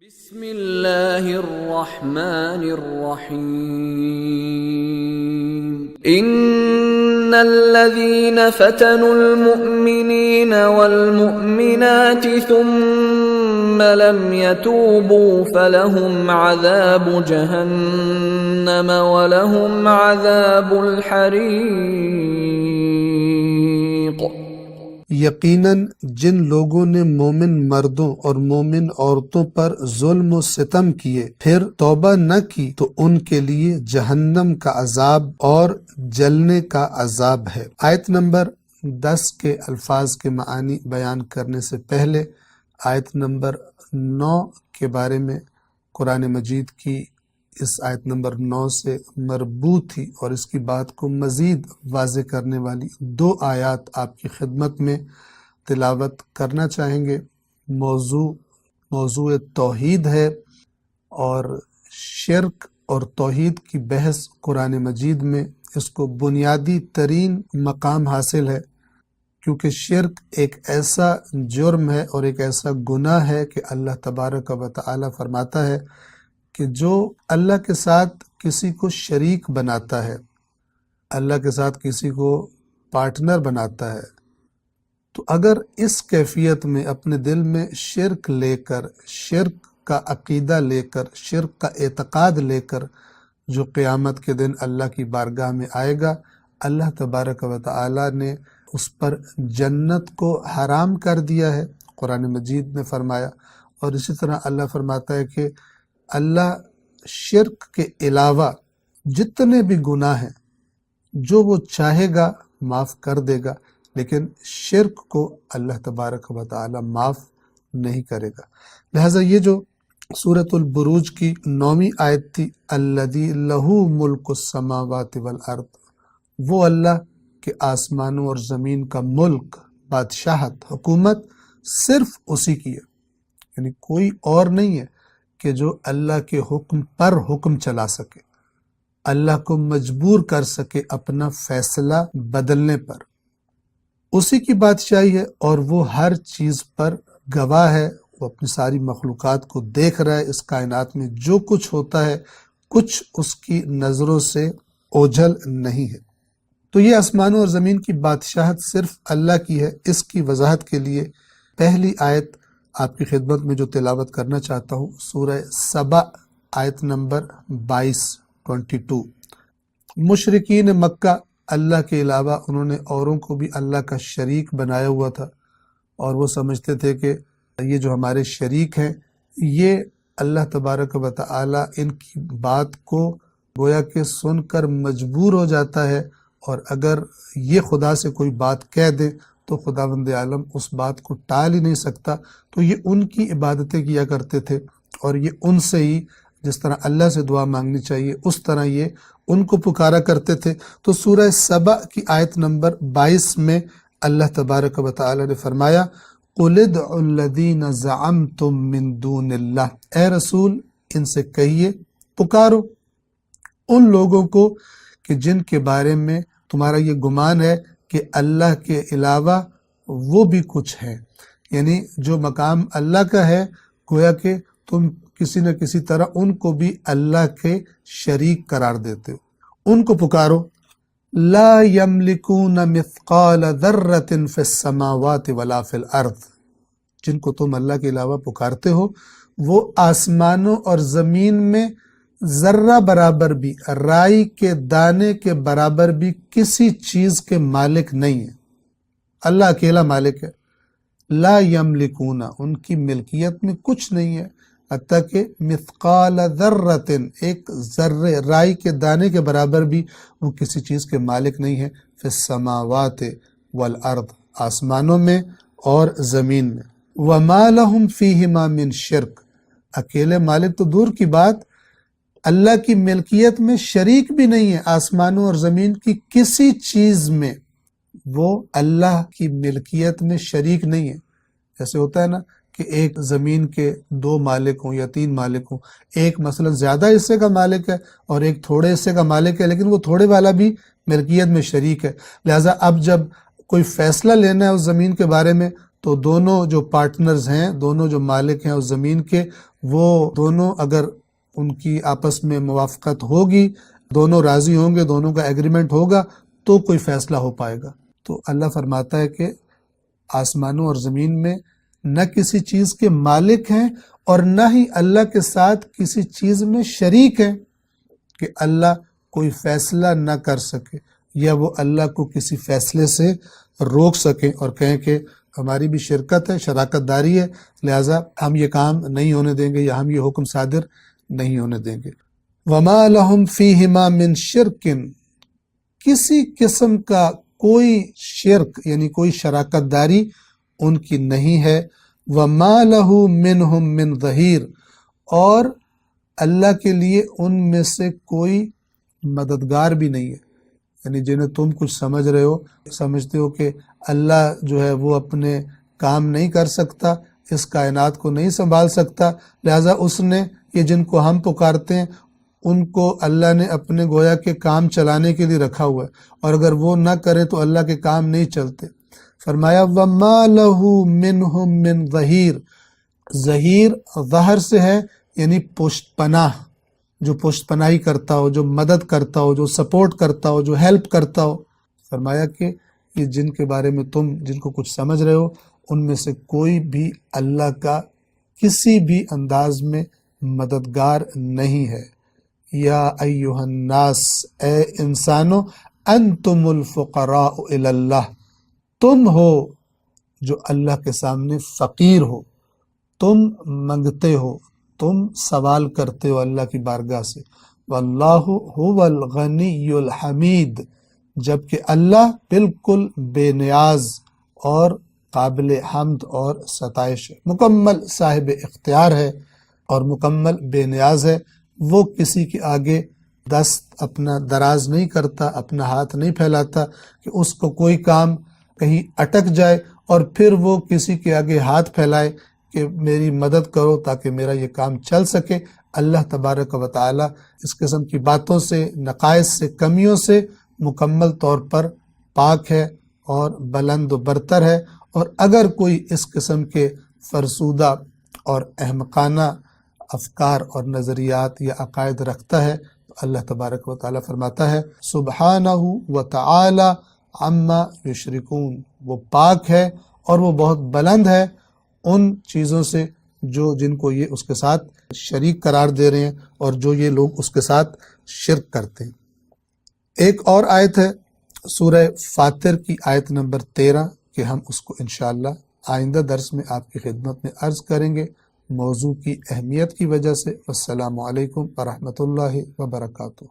بسم اللہ الرحمن الرحیم ان الذین فتنوا المؤمنین والمؤمنات ثم لم يتوبوا فلهم عذاب جہنم ولهم عذاب الحریق۔ یقیناً جن لوگوں نے مومن مردوں اور مومن عورتوں پر ظلم و ستم کیے پھر توبہ نہ کی تو ان کے لیے جہنم کا عذاب اور جلنے کا عذاب ہے۔ آیت نمبر 10 کے الفاظ کے معانی بیان کرنے سے پہلے آیت نمبر 9 کے بارے میں قرآن مجید کی اس آیت نمبر 9 سے مربوط تھی اور اس کی بات کو مزید واضح کرنے والی 2 آیات آپ کی خدمت میں تلاوت کرنا چاہیں گے۔ موضوع توحید ہے اور شرک اور توحید کی بحث قرآن مجید میں اس کو بنیادی ترین مقام حاصل ہے، کیونکہ شرک ایک ایسا جرم ہے اور ایک ایسا گناہ ہے کہ اللہ تبارک و تعالی فرماتا ہے کہ جو اللہ کے ساتھ کسی کو شریک بناتا ہے، اللہ کے ساتھ کسی کو پارٹنر بناتا ہے، تو اگر اس کیفیت میں اپنے دل میں شرک لے کر، شرک کا عقیدہ لے کر، شرک کا اعتقاد لے کر جو قیامت کے دن اللہ کی بارگاہ میں آئے گا، اللہ تبارک و تعالی نے اس پر جنت کو حرام کر دیا ہے، قرآن مجید میں فرمایا۔ اور اسی طرح اللہ فرماتا ہے کہ اللہ شرک کے علاوہ جتنے بھی گناہ ہیں جو وہ چاہے گا معاف کر دے گا، لیکن شرک کو اللہ تبارک و تعالی معاف نہیں کرے گا۔ لہٰذا یہ جو سورۃ البروج کی 9ویں آیت تھی، الذی لہ ملک السماوات والارض، وہ اللہ کے آسمانوں اور زمین کا ملک، بادشاہت، حکومت صرف اسی کی ہے، یعنی کوئی اور نہیں ہے کہ جو اللہ کے حکم پر حکم چلا سکے، اللہ کو مجبور کر سکے اپنا فیصلہ بدلنے پر۔ اسی کی بادشاہی ہے اور وہ ہر چیز پر گواہ ہے، وہ اپنی ساری مخلوقات کو دیکھ رہا ہے۔ اس کائنات میں جو کچھ ہوتا ہے کچھ اس کی نظروں سے اوجھل نہیں ہے۔ تو یہ آسمانوں اور زمین کی بادشاہت صرف اللہ کی ہے۔ اس کی وضاحت کے لیے پہلی آیت آپ کی خدمت میں جو تلاوت کرنا چاہتا ہوں، سورہ سبا آیت نمبر 22۔ مشرکین مکہ اللہ کے علاوہ انہوں نے اوروں کو بھی اللہ کا شریک بنایا ہوا تھا، اور وہ سمجھتے تھے کہ یہ جو ہمارے شریک ہیں یہ اللہ تبارک و تعالی ان کی بات کو گویا کہ سن کر مجبور ہو جاتا ہے، اور اگر یہ خدا سے کوئی بات کہہ دے تو خداوند عالم اس بات کو ٹال ہی نہیں سکتا۔ تو یہ ان کی عبادتیں کیا کرتے تھے، اور یہ ان سے ہی جس طرح اللہ سے دعا مانگنی چاہیے اس طرح یہ ان کو پکارا کرتے تھے۔ تو سورہ سبا کی آیت نمبر 22 میں اللہ تبارک و تعالی نے فرمایا، قُلِ ادْعُوا الَّذِينَ زَعَمْتُم مِّن دُونِ اللَّهِ، اے رسول ان سے کہیے پکارو ان لوگوں کو کہ جن کے بارے میں تمہارا یہ گمان ہے کہ اللہ کے علاوہ وہ بھی کچھ ہے، یعنی جو مقام اللہ کا ہے گویا کہ تم کسی نہ کسی طرح ان کو بھی اللہ کے شریک قرار دیتے ہو۔ ان کو پکارو، لا یملکون مثقال ذرۃ فی السماوات ولا فی الارض، جن کو تم اللہ کے علاوہ پکارتے ہو وہ آسمانوں اور زمین میں ذرہ برابر بھی، رائی کے دانے کے برابر بھی کسی چیز کے مالک نہیں ہے، اللہ اکیلا مالک ہے۔ لا یملکون، ان کی ملکیت میں کچھ نہیں ہے، حتیٰ کہ مثقال ذرۃ، ایک ذرے رائی کے دانے کے برابر بھی وہ کسی چیز کے مالک نہیں ہے، فی السماوات والارض، آسمانوں میں اور زمین میں۔ وما لہم فیہما من شرک، اکیلے مالک تو دور کی بات، اللہ کی ملکیت میں شریک بھی نہیں ہے، آسمانوں اور زمین کی کسی چیز میں وہ اللہ کی ملکیت میں شریک نہیں ہے۔ جیسے ہوتا ہے نا کہ ایک زمین کے 2 مالک ہوں یا 3 مالک ہوں، ایک مثلا زیادہ حصے کا مالک ہے اور ایک تھوڑے حصے کا مالک ہے، لیکن وہ تھوڑے والا بھی ملکیت میں شریک ہے۔ لہٰذا اب جب کوئی فیصلہ لینا ہے اس زمین کے بارے میں تو دونوں جو پارٹنرز ہیں، دونوں جو مالک ہیں اس زمین کے، وہ دونوں اگر ان کی آپس میں موافقت ہوگی، دونوں راضی ہوں گے، دونوں کا ایگریمنٹ ہوگا تو کوئی فیصلہ ہو پائے گا۔ تو اللہ فرماتا ہے کہ آسمانوں اور زمین میں نہ کسی چیز کے مالک ہیں اور نہ ہی اللہ کے ساتھ کسی چیز میں شریک ہیں کہ اللہ کوئی فیصلہ نہ کر سکے یا وہ اللہ کو کسی فیصلے سے روک سکیں اور کہیں کہ ہماری بھی شرکت ہے، شراکت داری ہے، لہٰذا ہم یہ کام نہیں ہونے دیں گے یا ہم یہ حکم صادر نہیں ہونے دیں گے۔ وَمَا لَهُمْ فِيهِمَا مِنْ شِرْكٍ، کسی قسم کا کوئی شرک یعنی کوئی شراکت داری ان کی نہیں ہے۔ وَمَا لَهُ مِنْهُمْ مِنْ ظَهِيرٍ، اور اللہ کے لیے ان میں سے کوئی مددگار بھی نہیں ہے، یعنی جنہیں تم کچھ سمجھ رہے ہو، سمجھتے ہو کہ اللہ جو ہے وہ اپنے کام نہیں کر سکتا، اس کائنات کو نہیں سنبھال سکتا، لہٰذا اس نے یہ جن کو ہم پکارتے ہیں ان کو اللہ نے اپنے گویا کے کام چلانے کے لیے رکھا ہوا ہے، اور اگر وہ نہ کرے تو اللہ کے کام نہیں چلتے۔ فرمایا وَمَا لَهُ مِنْهُمْ مِنْ ظَهِيرٍ، ظہیر ظہر سے ہے یعنی پشت پناہ، جو پشت پناہی کرتا ہو، جو مدد کرتا ہو، جو سپورٹ کرتا ہو، جو ہیلپ کرتا ہو۔ فرمایا کہ یہ جن کے بارے میں تم جن کو کچھ سمجھ رہے ہو ان میں سے کوئی بھی اللہ کا کسی بھی انداز میں مددگار نہیں ہے۔ یا ایہا الناس، اے انسانو، انتم الفقراء الی اللہ، تم ہو جو اللہ کے سامنے فقیر ہو، تم منگتے ہو، تم سوال کرتے ہو اللہ کی بارگاہ سے۔ واللہ هو الغنی الحمید، جبکہ اللہ بالکل بے نیاز اور قابل حمد اور ستائش ہے، مکمل صاحب اختیار ہے اور مکمل بے نیاز ہے۔ وہ کسی کے آگے دست اپنا دراز نہیں کرتا، اپنا ہاتھ نہیں پھیلاتا کہ اس کو کوئی کام کہیں اٹک جائے اور پھر وہ کسی کے آگے ہاتھ پھیلائے کہ میری مدد کرو تاکہ میرا یہ کام چل سکے۔ اللہ تبارک و تعالی اس قسم کی باتوں سے، نقائص سے، کمیوں سے مکمل طور پر پاک ہے اور بلند و برتر ہے، اور اگر کوئی اس قسم کے فرسودہ اور احمقانہ افکار اور نظریات یا عقائد رکھتا ہے تو اللہ تبارک و تعالی فرماتا ہے سبحانہ و تعالی عما یشرکون، وہ پاک ہے اور وہ بہت بلند ہے ان چیزوں سے جو جن کو یہ اس کے ساتھ شریک قرار دے رہے ہیں اور جو یہ لوگ اس کے ساتھ شرک کرتے ہیں۔ ایک اور آیت ہے سورہ فاطر کی آیت نمبر 13 کہ ہم اس کو انشاءاللہ آئندہ درس میں آپ کی خدمت میں عرض کریں گے موضوع کی اہمیت کی وجہ سے۔ السلام علیکم ورحمۃ اللہ وبرکاتہ۔